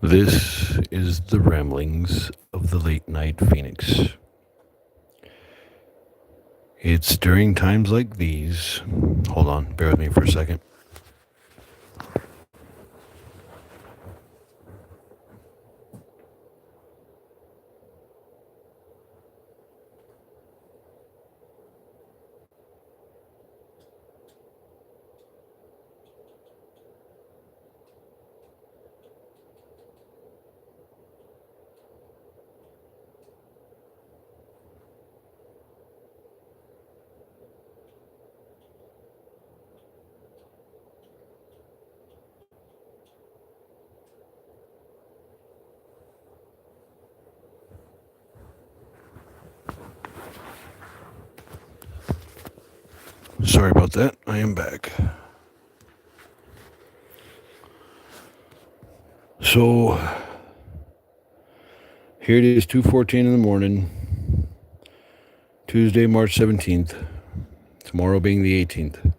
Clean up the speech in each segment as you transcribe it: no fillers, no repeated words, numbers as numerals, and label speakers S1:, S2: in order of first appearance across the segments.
S1: This is the ramblings of the late night phoenix. It's during times like these. Hold on, bear with me for a second. Sorry about that. I am back. So here it is, 2:14 in the morning, Tuesday, March 17th. Tomorrow being the 18th.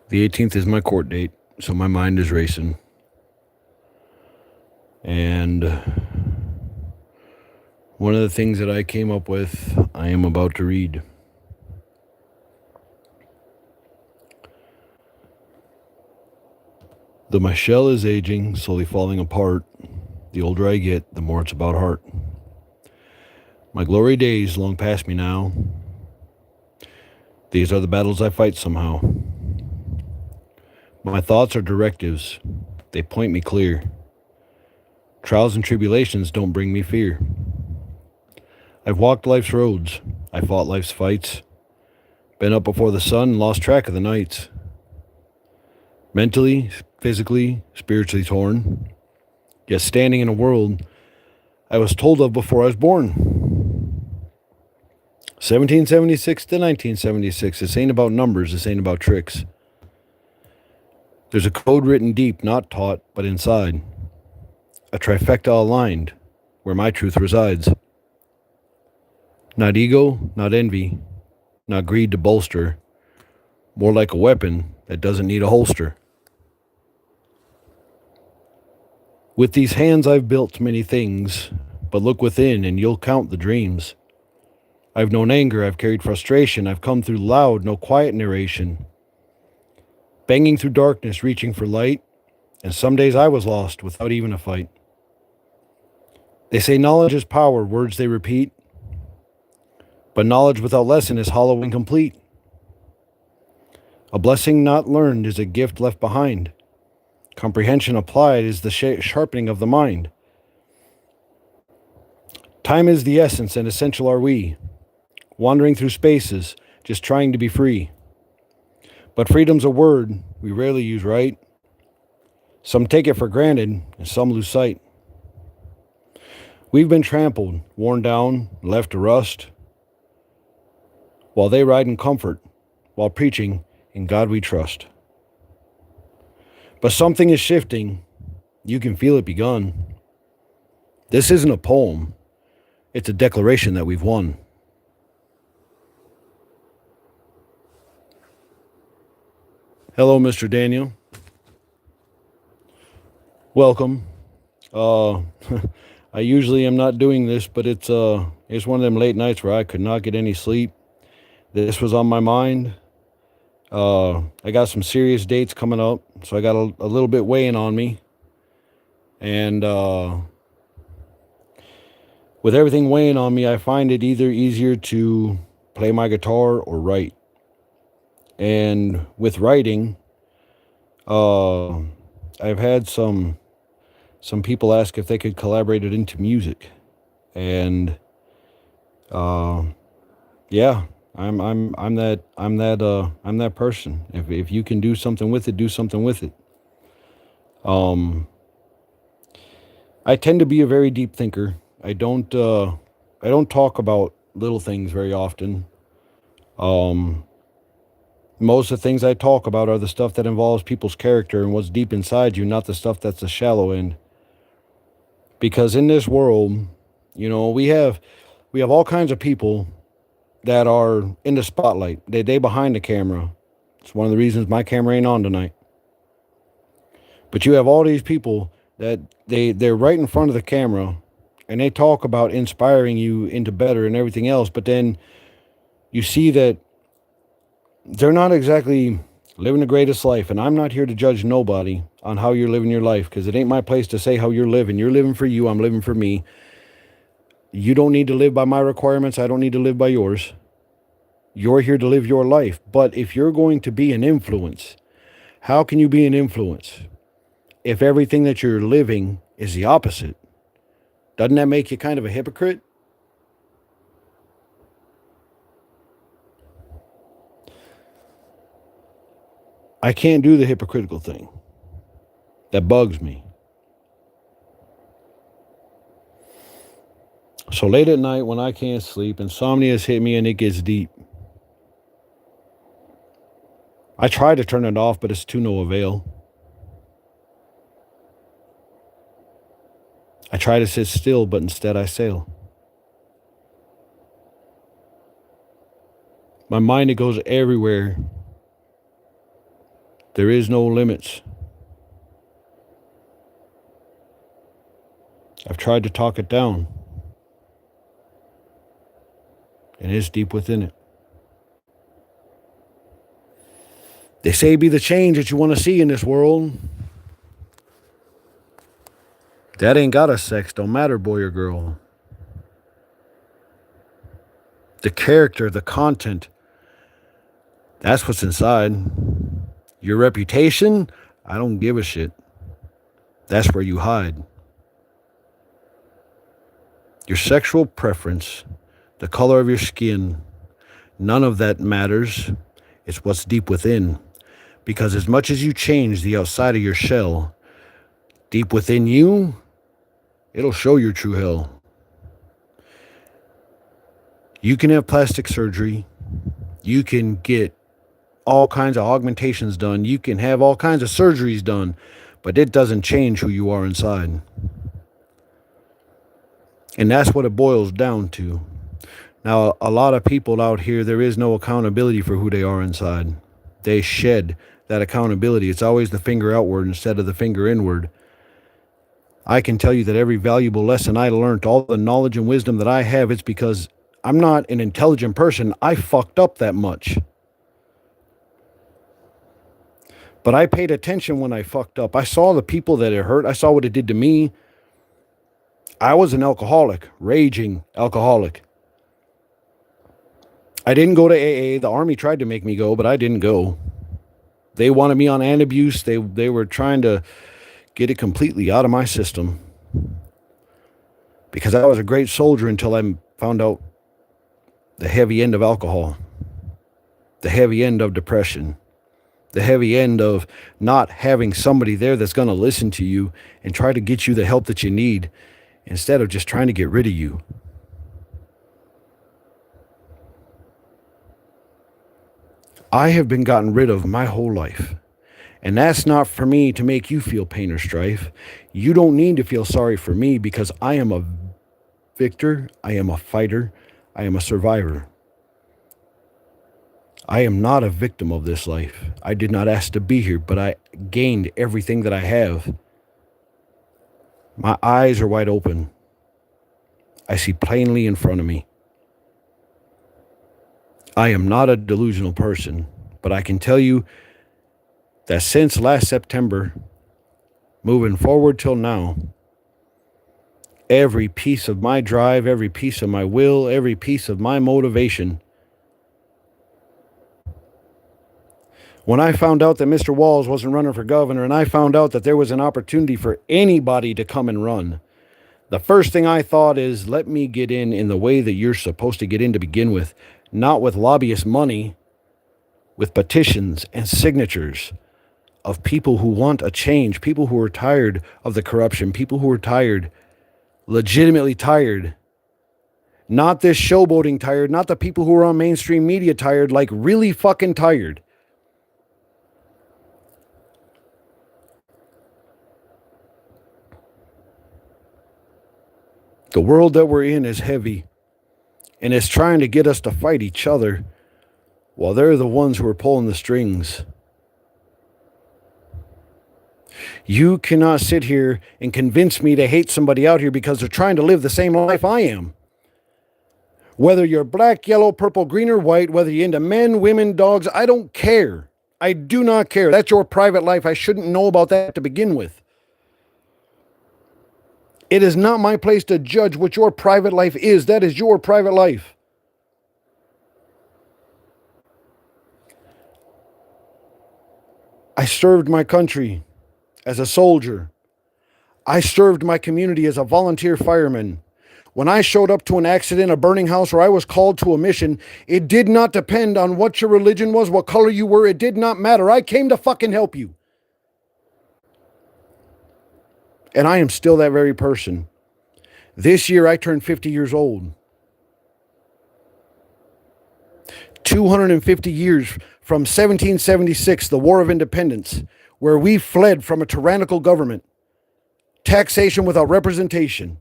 S1: The 18th is my court date, so my mind is racing. And one of the things that I came up with, I am about to read. Though my shell is aging, slowly falling apart, the older I get, the more it's about heart. My glory days long past me now. These are the battles I fight somehow. My thoughts are directives. They point me clear. Trials and tribulations don't bring me fear. I've walked life's roads. I fought life's fights. Been up before the sun and lost track of the nights. Mentally, physically, spiritually torn. Yet standing in a world I was told of before I was born. 1776 to 1976. This ain't about numbers. This ain't about tricks. There's a code written deep, not taught, but inside. A trifecta aligned, where my truth resides. Not ego, not envy, not greed to bolster. More like a weapon that doesn't need a holster. With these hands I've built many things, but look within and you'll count the dreams. I've known anger, I've carried frustration, I've come through loud, no quiet narration. Banging through darkness, reaching for light, and some days I was lost without even a fight. They say knowledge is power, words they repeat, but knowledge without lesson is hollow and incomplete. A blessing not learned is a gift left behind. Comprehension applied is the sharpening of the mind. Time is the essence and essential are we, wandering through spaces, just trying to be free. But freedom's a word we rarely use right. Some take it for granted and some lose sight. We've been trampled, worn down, left to rust, while they ride in comfort, while preaching, in God we trust. But something is shifting. You can feel it begun. This isn't a poem. It's a declaration that we've won. Hello, Mr. Daniel. Welcome. I usually am not doing this, but it's one of them late nights where I could not get any sleep. This was on my mind. I got some serious dates coming up, so I got a little bit weighing on me. And with everything weighing on me, I find it either easier to play my guitar or write. And with writing, I've had some people ask if they could collaborate it into music, and yeah, I'm that person. If you can do something with it, do something with it. I tend to be a very deep thinker. I don't talk about little things very often. Most of the things I talk about are the stuff that involves people's character and what's deep inside you, not the stuff that's the shallow end. Because in this world, we have all kinds of people that are in the spotlight. They behind the camera. It's one of the reasons my camera ain't on tonight. But you have all these people that they're right in front of the camera and they talk about inspiring you into better and everything else, but then you see that they're not exactly living the greatest life. And I'm not here to judge nobody on how you're living your life, because it ain't my place to say how you're living. You're living for you. I'm living for me. You don't need to live by my requirements. I don't need to live by yours. You're here to live your life. But if you're going to be an influence, how can you be an influence if everything that you're living is the opposite? Doesn't that make you kind of a hypocrite? I can't do the hypocritical thing. That bugs me. So late at night when I can't sleep, insomnia's hit me and it gets deep. I try to turn it off, but it's to no avail. I try to sit still, but instead I sail. My mind, it goes everywhere. There is no limits. I've tried to talk it down, and it's deep within it. They say be the change that you want to see in this world. That ain't got a sex, don't matter, boy or girl. The character, the content, that's what's inside. Your reputation, I don't give a shit. That's where you hide. Your sexual preference, the color of your skin, none of that matters. It's what's deep within. Because as much as you change the outside of your shell, deep within you, it'll show your true hell. You can have plastic surgery. You can get all kinds of augmentations done. You can have all kinds of surgeries done, but it doesn't change who you are inside. And that's what it boils down to. Now, a lot of people out here, there is no accountability for who they are inside. They shed that accountability. It's always the finger outward instead of the finger inward. I can tell you that every valuable lesson I learned, all the knowledge and wisdom that I have, it's because I'm not an intelligent person. I fucked up that much. But I paid attention when I fucked up. I saw the people that it hurt. I saw what it did to me. I was an alcoholic, raging alcoholic. I didn't go to AA. The Army tried to make me go, but I didn't go. They wanted me on antabuse. They were trying to get it completely out of my system. Because I was a great soldier until I found out the heavy end of alcohol. The heavy end of depression. The heavy end of not having somebody there that's going to listen to you and try to get you the help that you need instead of just trying to get rid of you. I have been gotten rid of my whole life. And that's not for me to make you feel pain or strife. You don't need to feel sorry for me because I am a victor. I am a fighter. I am a survivor. I am not a victim of this life. I did not ask to be here, but I gained everything that I have. My eyes are wide open. I see plainly in front of me. I am not a delusional person, but I can tell you that since last September, moving forward till now, every piece of my drive, every piece of my will, every piece of my motivation, when I found out that Mr. Walls wasn't running for governor and I found out that there was an opportunity for anybody to come and run, the first thing I thought is, let me get in the way that you're supposed to get in to begin with, not with lobbyist money, with petitions and signatures of people who want a change, people who are tired of the corruption, people who are tired, legitimately tired. Not this showboating tired, not the people who are on mainstream media tired, like really fucking tired. The world that we're in is heavy, and it's trying to get us to fight each other while they're the ones who are pulling the strings. You cannot sit here and convince me to hate somebody out here because they're trying to live the same life I am. Whether you're black, yellow, purple, green, or white, whether you're into men, women, dogs, I don't care. I do not care. That's your private life. I shouldn't know about that to begin with. It is not my place to judge what your private life is. That is your private life. I served my country as a soldier. I served my community as a volunteer fireman. When I showed up to an accident, a burning house, or I was called to a mission, it did not depend on what your religion was, what color you were. It did not matter. I came to fucking help you. And I am still that very person. This year, I turned 50 years old. 250 years from 1776, the War of Independence, where we fled from a tyrannical government. Taxation without representation.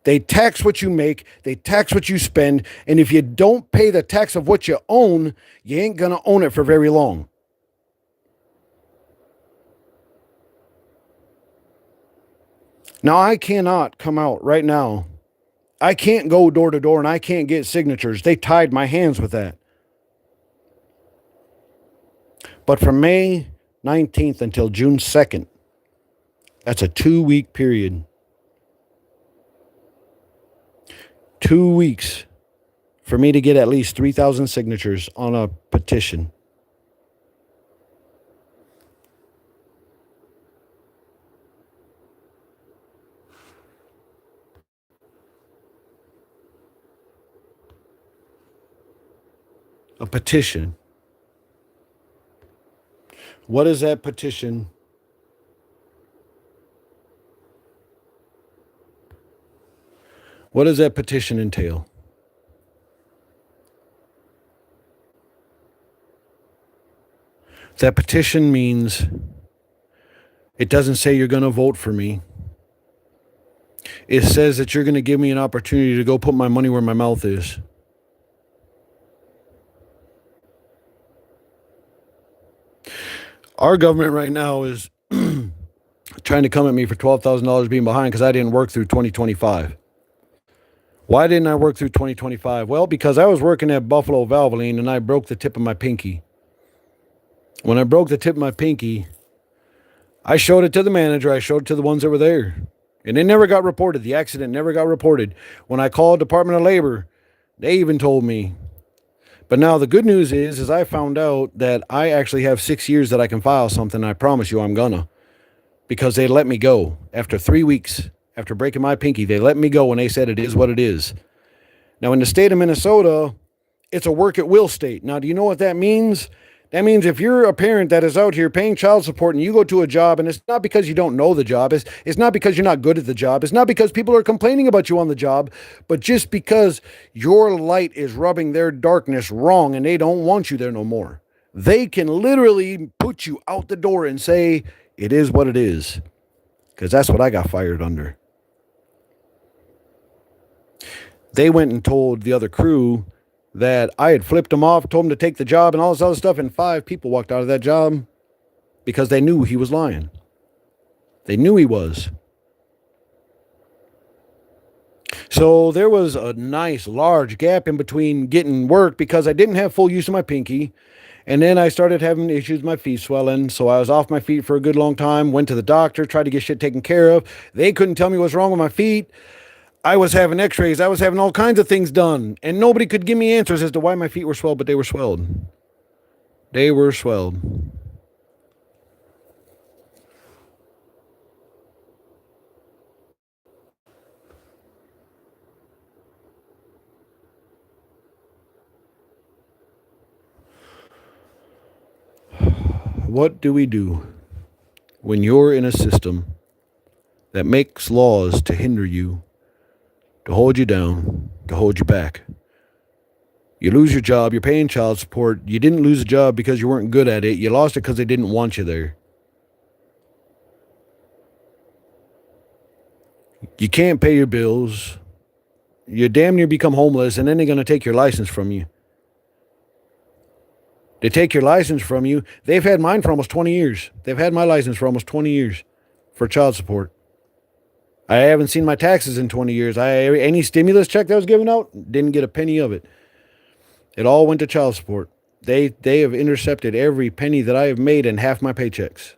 S1: They tax what you make, they tax what you spend, and if you don't pay the tax of what you own, you ain't gonna own it for very long. Now, I cannot come out right now. I can't go door to door and I can't get signatures. They tied my hands with that. But from May 19th until June 2nd, that's a 2-week period. 2 weeks for me to get at least 3,000 signatures on a petition. A petition. What is that petition? What does that petition entail? That petition means it doesn't say you're going to vote for me. It says that you're going to give me an opportunity to go put my money where my mouth is. Our government right now is trying to come at me for $12,000 being behind because I didn't work through 2025. Why didn't I work through 2025? Well, because I was working at Buffalo Valvoline and I broke the tip of my pinky. When I broke the tip of my pinky, I showed it to the manager. I showed it to the ones that were there. And it never got reported. The accident never got reported. When I called Department of Labor, they even told me. But now the good news is I found out that I actually have 6 years that I can file something. I promise you I'm gonna. Because they let me go. After 3 weeks, after breaking my pinky, they let me go and they said it is what it is. Now in the state of Minnesota, it's a work at will state. Now do you know what that means? That means if you're a parent that is out here paying child support and you go to a job and it's not because you don't know the job, it's not because you're not good at the job, it's not because people are complaining about you on the job, but just because your light is rubbing their darkness wrong and they don't want you there no more. They can literally put you out the door and say, it is what it is. Because that's what I got fired under. They went and told the other crew that I had flipped him off, told him to take the job and all this other stuff, and 5 people walked out of that job because they knew he was lying. They knew he was. So there was a nice large gap in between getting work because I didn't have full use of my pinky. And then I started having issues with my feet swelling. So I was off my feet for a good long time, went to the doctor, tried to get shit taken care of. They couldn't tell me what's wrong with my feet. I was having x-rays. I was having all kinds of things done. And nobody could give me answers as to why my feet were swelled, but they were swelled. They were swelled. What do we do when you're in a system that makes laws to hinder you, to hold you down, to hold you back? You lose your job, you're paying child support. You didn't lose a job because you weren't good at it. You lost it because they didn't want you there. You can't pay your bills. You damn near become homeless, and then they're going to take your license from you. They take your license from you. They've had mine for almost 20 years. They've had my license for almost 20 years. for child support. I haven't seen my taxes in 20 years. Any stimulus check that was given out, didn't get a penny of it. It all went to child support. They have intercepted every penny that I have made in half my paychecks.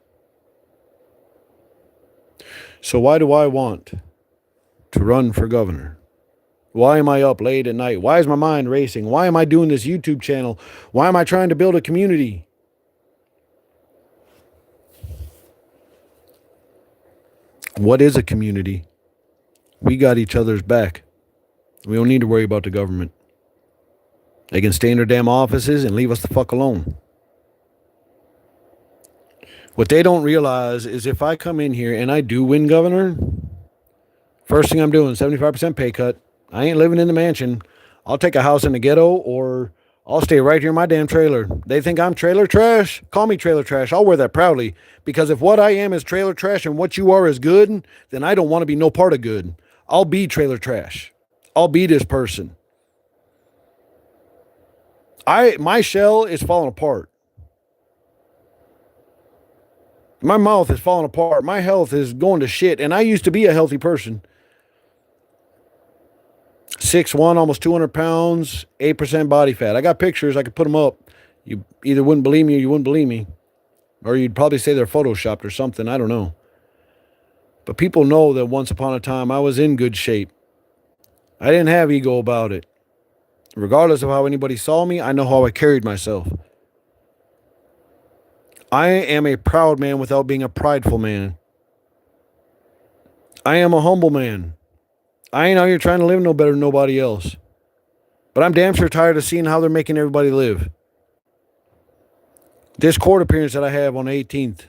S1: So why do I want to run for governor? Why am I up late at night? Why is my mind racing? Why am I doing this YouTube channel? Why am I trying to build a community? What is a community? We got each other's back. We don't need to worry about the government. They can stay in their damn offices and leave us the fuck alone. What they don't realize is if I come in here and I do win governor, first thing I'm doing, 75% pay cut. I ain't living in the mansion. I'll take a house in the ghetto or I'll stay right here in my damn trailer. They think I'm trailer trash? Call me trailer trash. I'll wear that proudly. Because if what I am is trailer trash and what you are is good, then I don't want to be no part of good. I'll be trailer trash. I'll be this person. My shell is falling apart. My mouth is falling apart. My health is going to shit. And I used to be a healthy person. 6'1", almost 200 pounds, 8% body fat. I got pictures. I could put them up. You either wouldn't believe me or you wouldn't believe me. Or you'd probably say they're photoshopped or something. I don't know. But people know that once upon a time I was in good shape. I didn't have ego about it. Regardless of how anybody saw me, I know how I carried myself. I am a proud man without being a prideful man. I am a humble man. I ain't out here trying to live no better than nobody else. But I'm damn sure tired of seeing how they're making everybody live. This court appearance that I have on the 18th,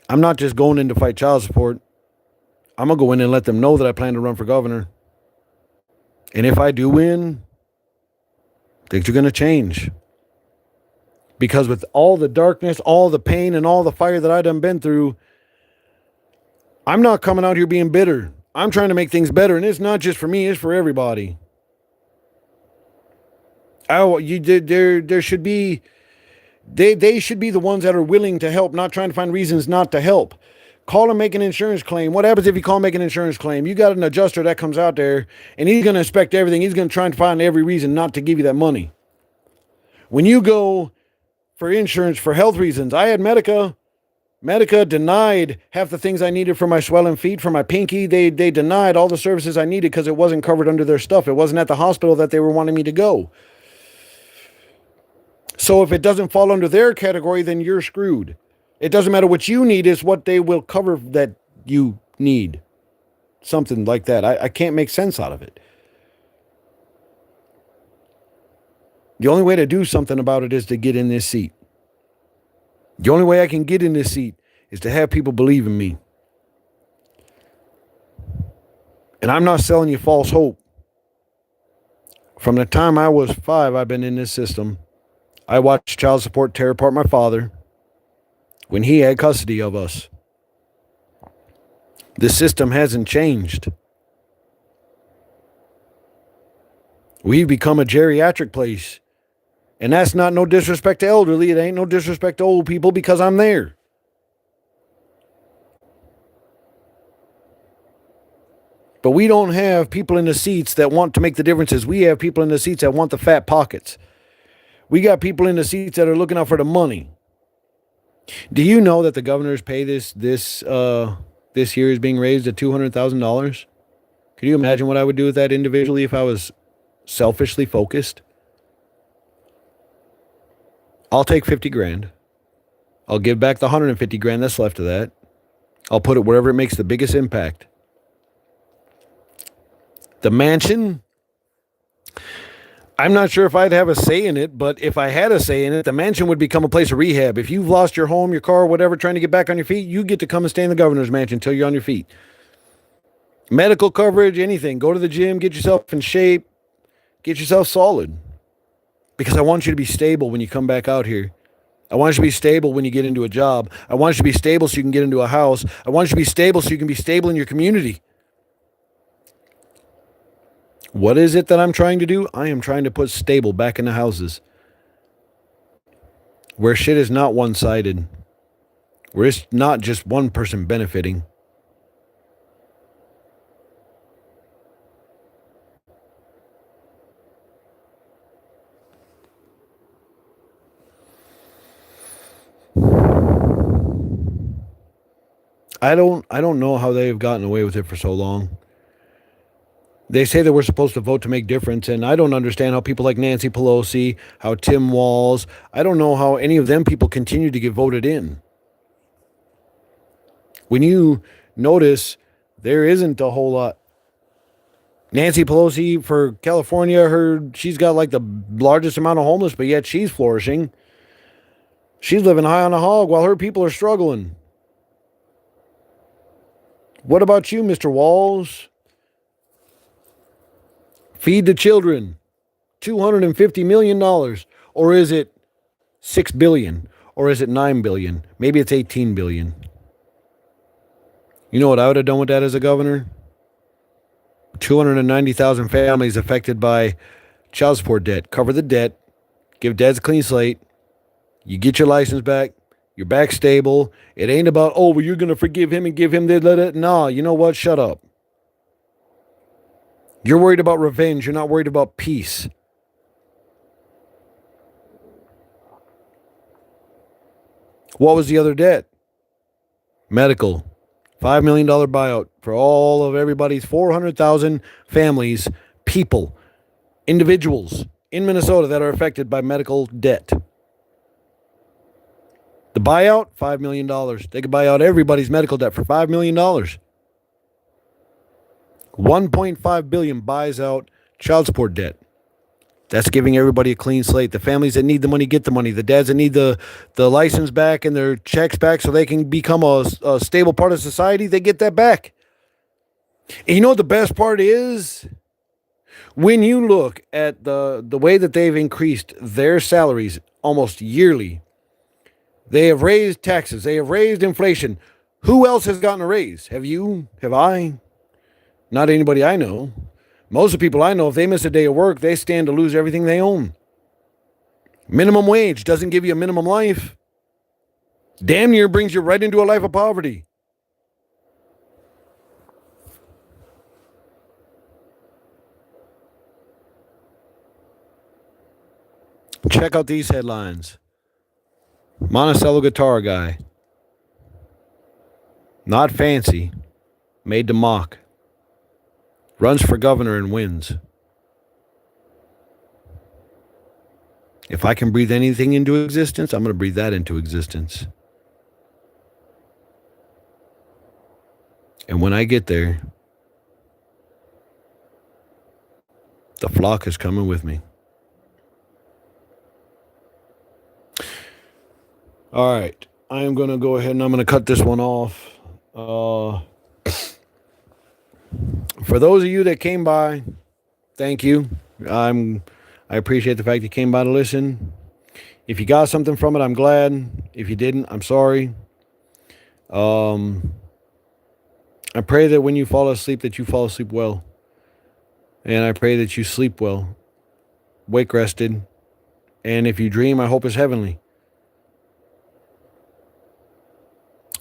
S1: I'm not just going in to fight child support. I'm going to go in and let them know that I plan to run for governor. And if I do win, things are going to change. Because with all the darkness, all the pain, and all the fire that I done been through, I'm not coming out here being bitter. I'm trying to make things better, and it's not just for me, it's for everybody. There should be, they should be the ones that are willing to help, not trying to find reasons not to help. Call and make an insurance claim. What happens if you call and make an insurance claim? You got an adjuster that comes out there, and he's going to inspect everything. He's going to try and find every reason not to give you that money. When you go for insurance for health reasons, I had Medica. Medica denied half the things I needed for my swelling feet, for my pinky. They denied all the services I needed because it wasn't covered under their stuff. It wasn't at the hospital that they were wanting me to go. So if it doesn't fall under their category, then you're screwed. It doesn't matter what you need, it's what they will cover that you need. Something like that. I can't make sense out of it. The only way to do something about it is to get in this seat. The only way I can get in this seat is to have people believe in me. And I'm not selling you false hope. From the time I was 5, I've been in this system. I watched child support tear apart my father when he had custody of us. The system hasn't changed. We've become a geriatric place. And that's not no disrespect to elderly. It ain't no disrespect to old people because I'm there. But we don't have people in the seats that want to make the differences. We have people in the seats that want the fat pockets. We got people in the seats that are looking out for the money. Do you know that the governor's pay this year is being raised to $200,000? Could you imagine what I would do with that individually if I was selfishly focused? I'll take 50 grand. I'll give back the 150 grand that's left of that. I'll put it wherever it makes the biggest impact. The mansion, I'm not sure if I'd have a say in it, but if I had a say in it, the mansion would become a place of rehab. If you've lost your home, your car, whatever, trying to get back on your feet, you get to come and stay in the governor's mansion until you're on your feet. Medical coverage, anything. Go to the gym, get yourself in shape, get yourself solid. Because I want you to be stable when you come back out here. I want you to be stable when you get into a job. I want you to be stable so you can get into a house. I want you to be stable so you can be stable in your community. What is it that I'm trying to do? I am trying to put stable back in the houses. Where shit is not one-sided. Where it's not just one person benefiting. I don't know how they've gotten away with it for so long. They say that we're supposed to vote to make difference, and I don't understand how people like Nancy Pelosi, how Tim Walz, I don't know how any of them people continue to get voted in. When you notice, there isn't a whole lot. Nancy Pelosi for California, she's got like the largest amount of homeless, but yet she's flourishing. She's living high on a hog while her people are struggling. What about you, Mr. Walls? Feed the children. $250 million. Or is it $6 billion? Or is it $9 billion? Maybe it's $18 billion. You know what I would have done with that as a governor? 290,000 families affected by child support debt. Cover the debt. Give dads a clean slate. You get your license back. You're back stable. It ain't about, oh, well, you're going to forgive him and give him the... No, you know what? Shut up. You're worried about revenge. You're not worried about peace. What was the other debt? Medical. $5 million buyout for all of everybody's 400,000 families, people, individuals in Minnesota that are affected by medical debt. The buyout, $5 million. They could buy out everybody's medical debt for $5 million. $1.5 billion buys out child support debt. That's giving everybody a clean slate. The families that need the money get the money. The dads that need the license back and their checks back so they can become a stable part of society, they get that back. And you know what the best part is? When you look at the way that they've increased their salaries almost yearly, they have raised taxes. They have raised inflation. Who else has gotten a raise? Have you? Have I? Not anybody I know. Most of the people I know, if they miss a day of work, they stand to lose everything they own. Minimum wage doesn't give you a minimum life. Damn near brings you right into a life of poverty. Check out these headlines. Monticello guitar guy. Not fancy. Made to mock. Runs for governor and wins. If I can breathe anything into existence, I'm going to breathe that into existence. And when I get there, the flock is coming with me. All right. I am going to go ahead and I'm going to cut this one off. For those of you that came by, thank you. I appreciate the fact you came by to listen. If you got something from it, I'm glad. If you didn't, I'm sorry. I pray that when you fall asleep, that you fall asleep well. And I pray that you sleep well. Wake rested. And if you dream, I hope it's heavenly.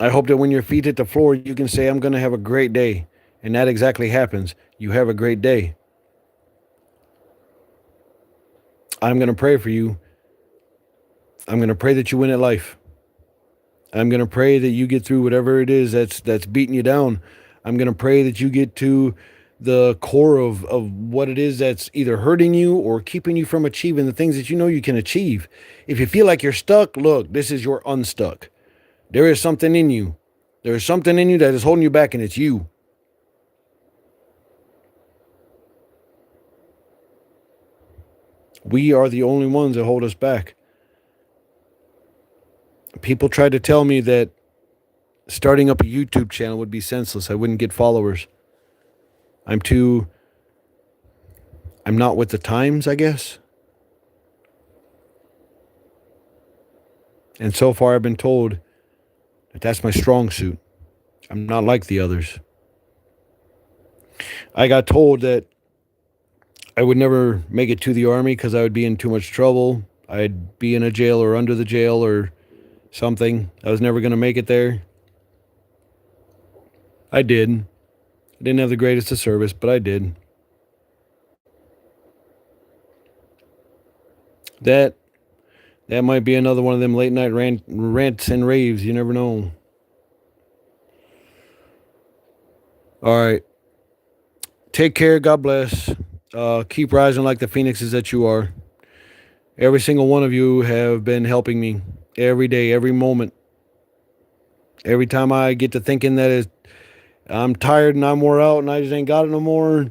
S1: I hope that when your feet hit the floor, you can say, I'm going to have a great day. And that exactly happens. You have a great day. I'm going to pray for you. I'm going to pray that you win at life. I'm going to pray that you get through whatever it is that's beating you down. I'm going to pray that you get to the core of what it is that's either hurting you or keeping you from achieving the things that you know you can achieve. If you feel like you're stuck, look, this is your unstuck. There is something in you. There is something in you that is holding you back, and it's you. We are the only ones that hold us back. People tried to tell me that starting up a YouTube channel would be senseless. I wouldn't get followers. I'm not with the times, I guess. And so far I've been told that that's my strong suit. I'm not like the others. I got told that I would never make it to the army because I would be in too much trouble. I'd be in a jail or under the jail or something. I was never going to make it there. I did. I didn't have the greatest of service, but I did. That might be another one of them late night rants and raves. You never know. All right. Take care. God bless. Keep rising like the phoenixes that you are. Every single one of you have been helping me every day, every moment. Every time I get to thinking I'm tired and I'm wore out and I just ain't got it no more,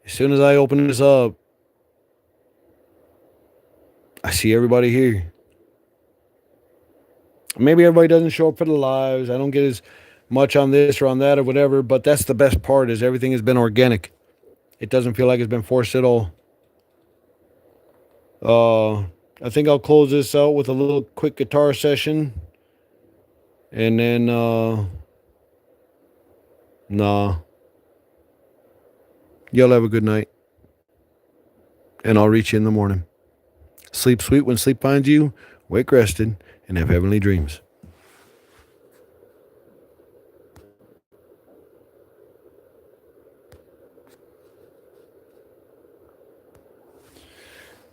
S1: as soon as I open this up, I see everybody here. Maybe everybody doesn't show up for the lives. I don't get as much on this or on that or whatever, but that's the best part is everything has been organic. It doesn't feel like it's been forced at all. I think I'll close this out with a little quick guitar session. And then, nah. Y'all have a good night. And I'll reach you in the morning. Sleep sweet when sleep finds you. Wake rested and have heavenly dreams.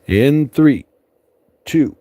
S1: In 3, 2,